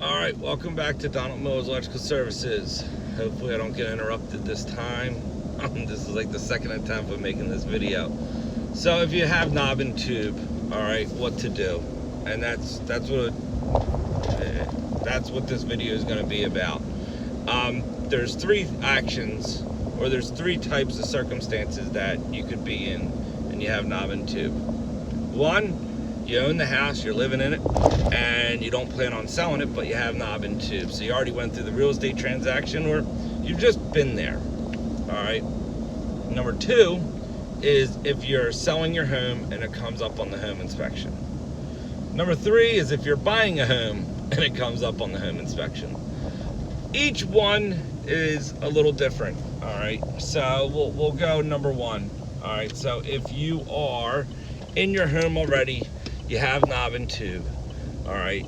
Alright, welcome back to Donald Miller's Electrical Services. Hopefully I don't get interrupted this time. This is like the second attempt of making this video. So if you have knob and tube, alright, what to do. And that's what this video is going to be about. There's three actions, or there's three types of circumstances that you could be in and you have knob and tube. One, you own the house, you're living in it, and you don't plan on selling it, but you have knob and tube. So you already went through the real estate transaction, or you've just been there. All right. Number two is if you're selling your home and it comes up on the home inspection. Number three is if you're buying a home and it comes up on the home inspection. Each one is a little different. All right. So we'll go number one. All right. So if you are in your home already, you have knob and tube. All right.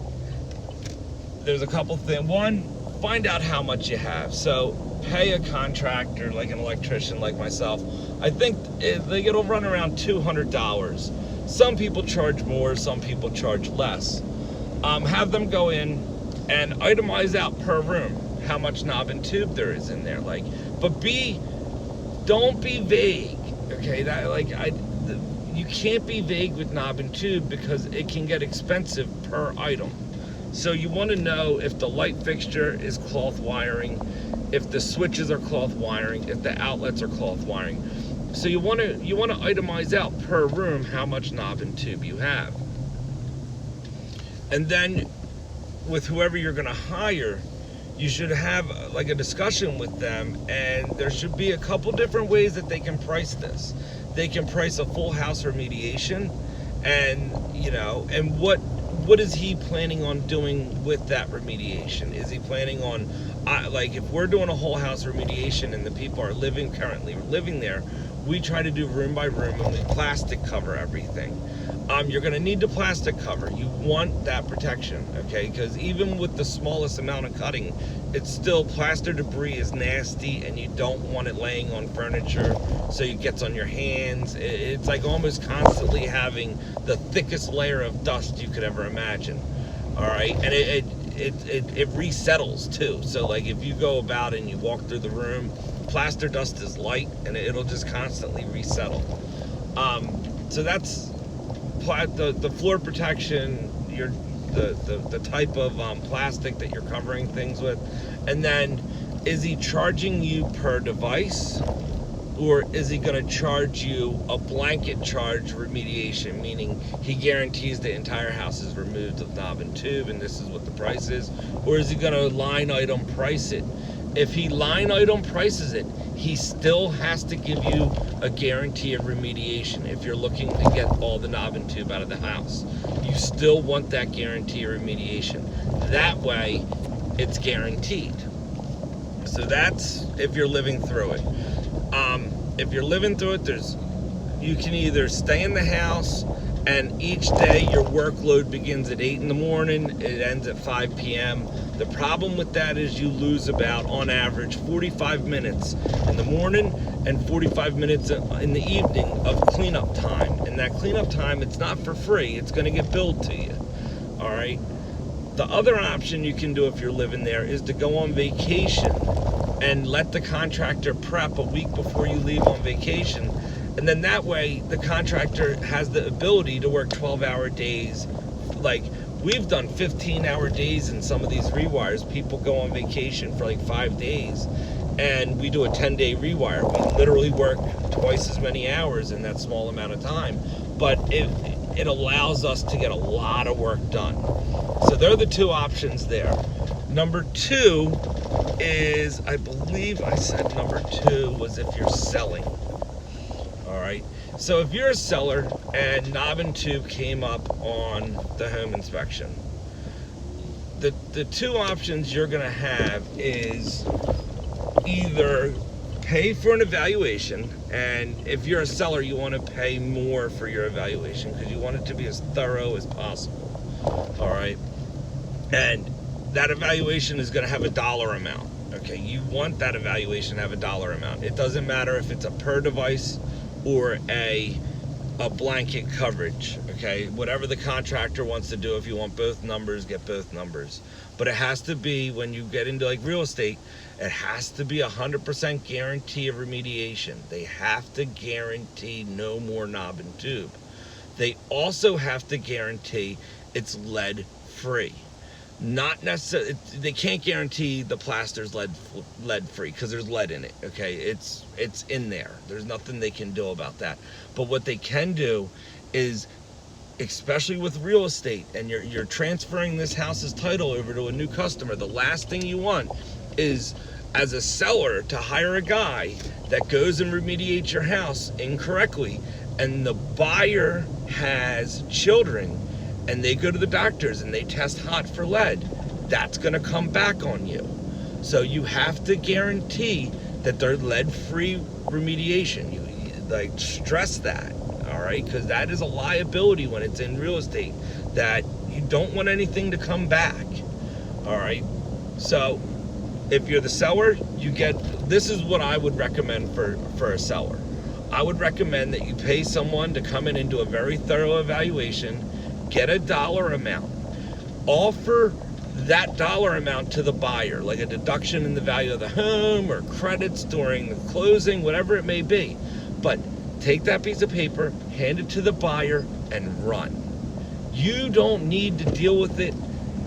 There's a couple things. One, find out how much you have. So pay a contractor, like an electrician like myself. I think it'll run around $200. Some people charge more, some people charge less. Have them go in and itemize out per room how much knob and tube there is in there. But don't be vague. Okay, you can't be vague with knob and tube because it can get expensive per item. So you want to know if the light fixture is cloth wiring, if the switches are cloth wiring, if the outlets are cloth wiring. So you want to itemize out per room how much knob and tube you have. And then with whoever you're going to hire, you should have like a discussion with them, and there should be a couple different ways that they can price this. They can price a full house remediation, and what is he planning on doing with that remediation? Is he planning on, if we're doing a whole house remediation and the people are currently living there, we try to do room by room and we plastic cover everything. You're going to need the plastic cover. You want that protection, okay? Because even with the smallest amount of cutting, it's still plaster debris is nasty, and you don't want it laying on furniture so it gets on your hands. It's like almost constantly having the thickest layer of dust you could ever imagine. All right, and it resettles too. So like if you go about and you walk through the room, plaster dust is light and it'll just constantly resettle. So that's the floor protection, the type of plastic that you're covering things with. And then, is he charging you per device, or is he going to charge you a blanket charge remediation, meaning he guarantees the entire house is removed of knob and tube and this is what the price is? Or is he going to line item price it? If he line item prices it, he still has to give you a guarantee of remediation. If you're looking to get all the knob and tube out of the house, you still want that guarantee of remediation. That way, it's guaranteed. So that's if you're living through it. If you're living through it, you can either stay in the house, and each day your workload begins at 8 in the morning, it ends at 5 p.m. The problem with that is you lose about, on average, 45 minutes in the morning and 45 minutes in the evening of cleanup time. And that cleanup time, it's not for free, it's going to get billed to you. All right? The other option you can do if you're living there is to go on vacation and let the contractor prep a week before you leave on vacation. And then that way, the contractor has the ability to work 12-hour days. Like, we've done 15-hour days in some of these rewires. People go on vacation for like 5 days, and we do a 10-day rewire. We literally work twice as many hours in that small amount of time, but it allows us to get a lot of work done. So there are the two options there. Number two is, I believe I said number two was if you're selling. All right. So if you're a seller and knob and tube came up on the home inspection, the two options you're going to have is either pay for an evaluation, and if you're a seller, you want to pay more for your evaluation because you want it to be as thorough as possible. All right. And that evaluation is going to have a dollar amount. Okay. You want that evaluation to have a dollar amount. It doesn't matter if it's a per device or a a blanket coverage, okay? Whatever the contractor wants to do. If you want both numbers, get both numbers. But it has to be, when you get into like real estate, it has to be 100% guarantee of remediation. They have to guarantee no more knob and tube. They also have to guarantee it's lead free. Not necessarily, they can't guarantee the plaster's lead free because there's lead in it, okay? It's in there. There's nothing they can do about that. But what they can do is, especially with real estate, and you're transferring this house's title over to a new customer, the last thing you want is, as a seller, to hire a guy that goes and remediates your house incorrectly, and the buyer has children and they go to the doctors and they test hot for lead. That's going to come back on you. So you have to guarantee that they're lead-free remediation. You like stress that, all right? Because that is a liability when it's in real estate, that you don't want anything to come back, all right? So if you're the seller, you get, this is what I would recommend for a seller. I would recommend that you pay someone to come in and do a very thorough evaluation, get a dollar amount, offer that dollar amount to the buyer, like a deduction in the value of the home or credits during the closing, whatever it may be. But take that piece of paper, hand it to the buyer, and run. You don't need to deal with it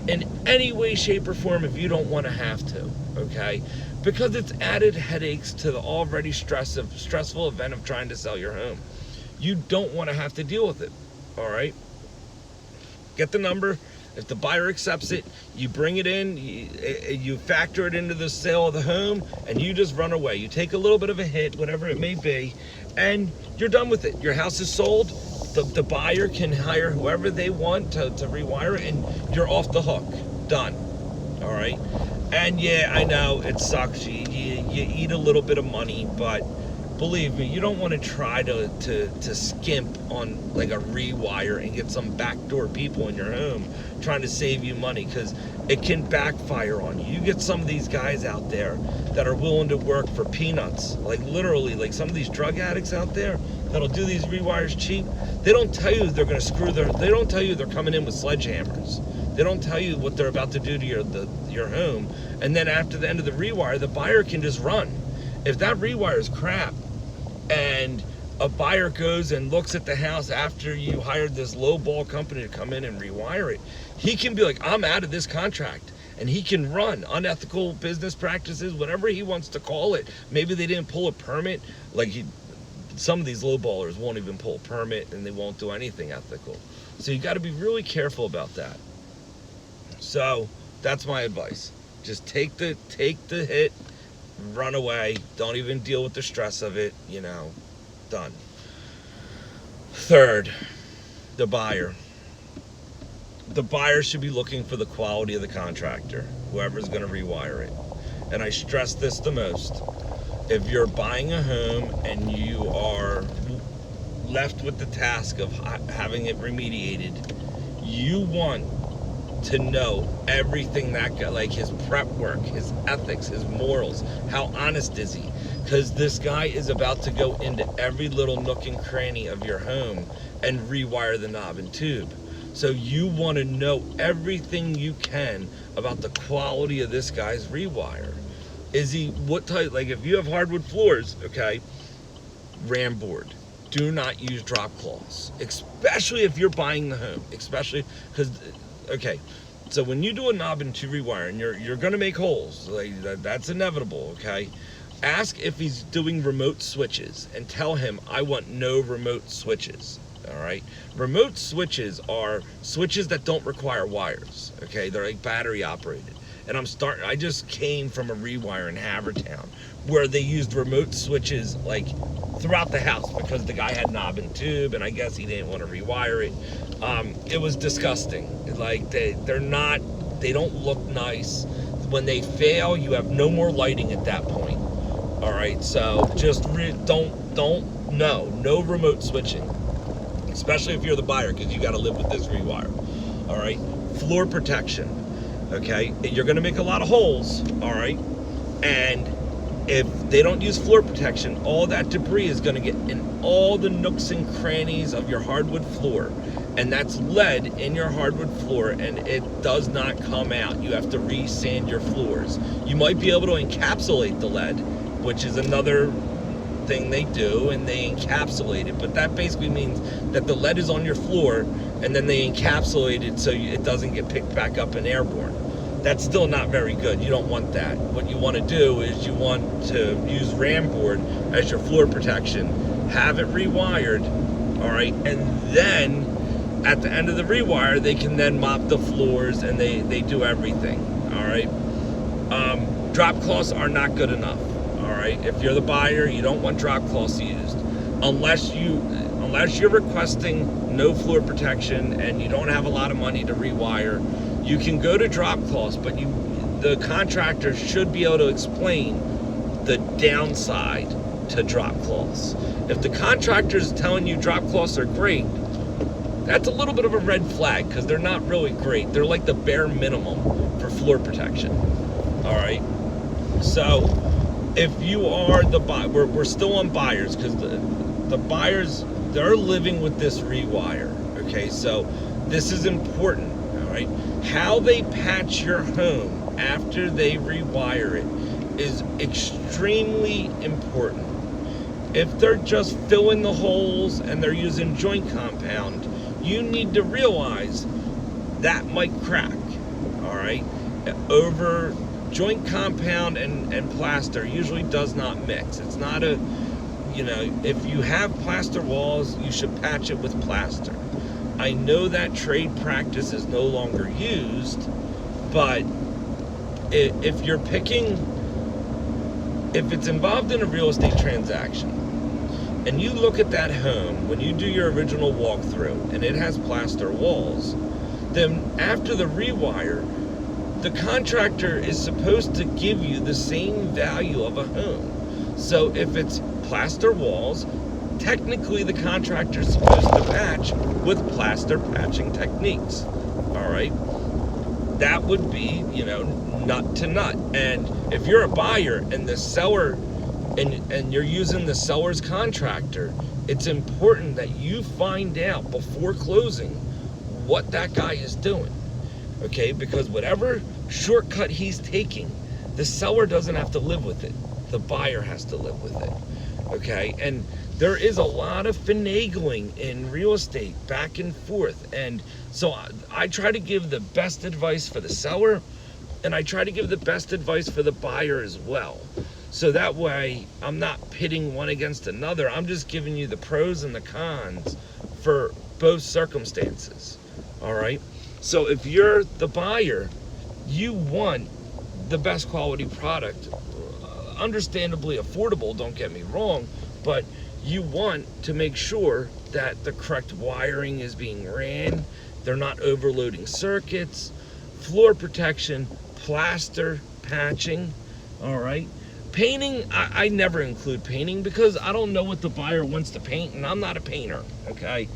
in any way, shape, or form if you don't want to have to, okay? Because it's added headaches to the already stressful event of trying to sell your home. You don't want to have to deal with it, all right? Get the number. If the buyer accepts it, you bring it in, you factor it into the sale of the home, and you just run away. You take a little bit of a hit, whatever it may be, and you're done with it. Your house is sold. The buyer can hire whoever they want to rewire it, and you're off the hook. Done. All right? And yeah, I know it sucks. You eat a little bit of money, but believe me, you don't want to try to skimp on like a rewire and get some backdoor people in your home trying to save you money, because it can backfire on you. You get some of these guys out there that are willing to work for peanuts, like literally, like some of these drug addicts out there that'll do these rewires cheap. They don't tell you they're going to they don't tell you they're coming in with sledgehammers. They don't tell you what they're about to do to your home. And then after the end of the rewire, the buyer can just run. If that rewire is crap, and a buyer goes and looks at the house after you hired this low-ball company to come in and rewire it, he can be like, I'm out of this contract. And he can run unethical business practices, whatever he wants to call it. Maybe they didn't pull a permit. Like some of these low-ballers won't even pull a permit, and they won't do anything ethical. So you got to be really careful about that. So that's my advice. Just take the hit, run away. Don't even deal with the stress of it, done. Third, the buyer. The buyer should be looking for the quality of the contractor, whoever's going to rewire it. And I stress this the most. If you're buying a home and you are left with the task of having it remediated, you want to know everything that guy, like his prep work, his ethics, his morals, how honest is he? Because this guy is about to go into every little nook and cranny of your home and rewire the knob and tube. So you want to know everything you can about the quality of this guy's rewire. Is he, what type, like if you have hardwood floors, okay, ram board. Do not use drop cloths, especially if you're buying the home, especially because, okay, so when you do a knob and tube rewire and you're going to make holes, like that's inevitable, okay? Ask if he's doing remote switches and tell him, I want no remote switches. All right. Remote switches are switches that don't require wires. Okay. They're like battery operated. And I just came from a rewire in Havertown where they used remote switches like throughout the house because the guy had knob and tube and I guess he didn't want to rewire it. It was disgusting. Like they don't look nice. When they fail, you have no more lighting at that point. All right. So just no remote switching. Especially if you're the buyer, because you got to live with this rewire. All right, floor protection. Okay, you're going to make a lot of holes. All right, and If they don't use floor protection, all that debris is going to get in all the nooks and crannies of your hardwood floor. And that's lead in your hardwood floor, and it does not come out. You have to re-sand your floors. You might be able to encapsulate the lead, which is another thing they do, and they encapsulate it. But that basically means that the lead is on your floor, and then they encapsulate it so it doesn't get picked back up and airborne. That's still not very good. You don't want that. What you want to do is you want to use ram board as your floor protection, have it rewired, all right, and then at the end of the rewire, they can then mop the floors, and they do everything, all right? Drop cloths are not good enough, all right? If you're the buyer, you don't want drop cloths used. Unless you're requesting no floor protection and you don't have a lot of money to rewire, you can go to drop cloths, but the contractor should be able to explain the downside to drop cloths. If the contractor is telling you drop cloths are great, that's a little bit of a red flag, because they're not really great. They're like the bare minimum for floor protection. All right. So if you are the buyer, we're still on buyers, because the buyers, they're living with this rewire. Okay. So this is important. All right. How they patch your home after they rewire it is extremely important. If they're just filling the holes and they're using joint compound, you need to realize that might crack, all right? Over joint compound and plaster usually does not mix. It's not if you have plaster walls, you should patch it with plaster. I know that trade practice is no longer used, but if it's involved in a real estate transaction, and you look at that home when you do your original walkthrough and it has plaster walls, then after the rewire, the contractor is supposed to give you the same value of a home. So if it's plaster walls, technically the contractor is supposed to patch with plaster patching techniques. All right. That would be, nut to nut. And if you're a buyer and the seller and you're using the seller's contractor, it's important that you find out before closing what that guy is doing, okay? Because whatever shortcut he's taking, the seller doesn't have to live with it. The buyer has to live with it, okay? And there is a lot of finagling in real estate, back and forth. And so I try to give the best advice for the seller, and I try to give the best advice for the buyer as well. So that way, I'm not pitting one against another. I'm just giving you the pros and the cons for both circumstances, all right? So if you're the buyer, you want the best quality product, understandably affordable, don't get me wrong, but you want to make sure that the correct wiring is being ran, they're not overloading circuits, floor protection, plaster, patching, all right? Painting, I never include painting because I don't know what the buyer wants to paint, and I'm not a painter, okay?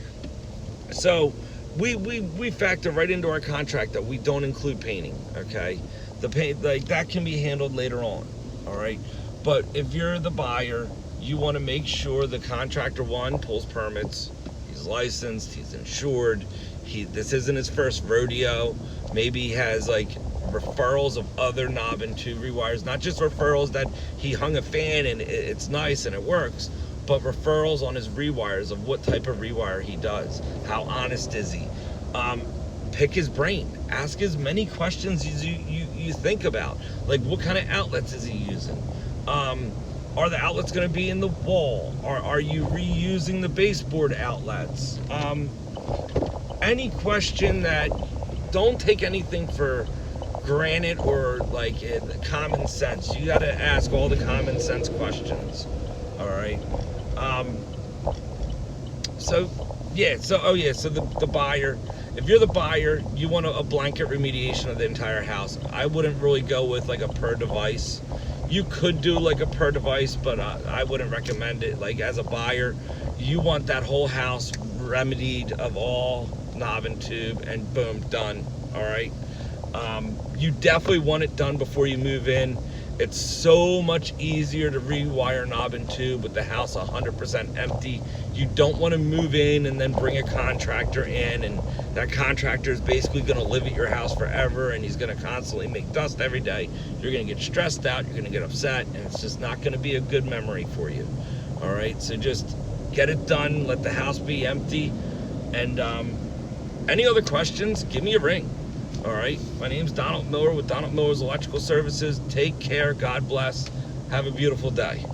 So we factor right into our contract that we don't include painting, okay? The paint, like, that can be handled later on, all right? But if you're the buyer, you want to make sure the contractor, one, pulls permits, he's licensed, he's insured, this isn't his first rodeo, maybe he has like referrals of other knob and tube rewires, not just referrals that he hung a fan and it's nice and it works, but referrals on his rewires of what type of rewire he does. How honest is he? Pick his brain. Ask as many questions as you think about. Like, what kind of outlets is he using? Are the outlets going to be in the wall? Are you reusing the baseboard outlets? Any question that, don't take anything for granted or like common sense. You got to ask all the common sense questions. All right. So the buyer, if you're the buyer, you want a blanket remediation of the entire house. I wouldn't really go with like a per device. You could do like a per device, but I wouldn't recommend it. Like, as a buyer, you want that whole house remedied of all knob and tube, and boom, done. All right. You definitely want it done before you move in. It's so much easier to rewire knob and tube with the house 100% empty. You don't want to move in and then bring a contractor in, and that contractor is basically going to live at your house forever, and he's going to constantly make dust every day. You're going to get stressed out, you're going to get upset, and it's just not going to be a good memory for you. All right, so just get it done, let the house be empty, and any other questions, give me a ring. All right, my name's Donald Miller with Donald Miller's Electrical Services. Take care, God bless, have a beautiful day.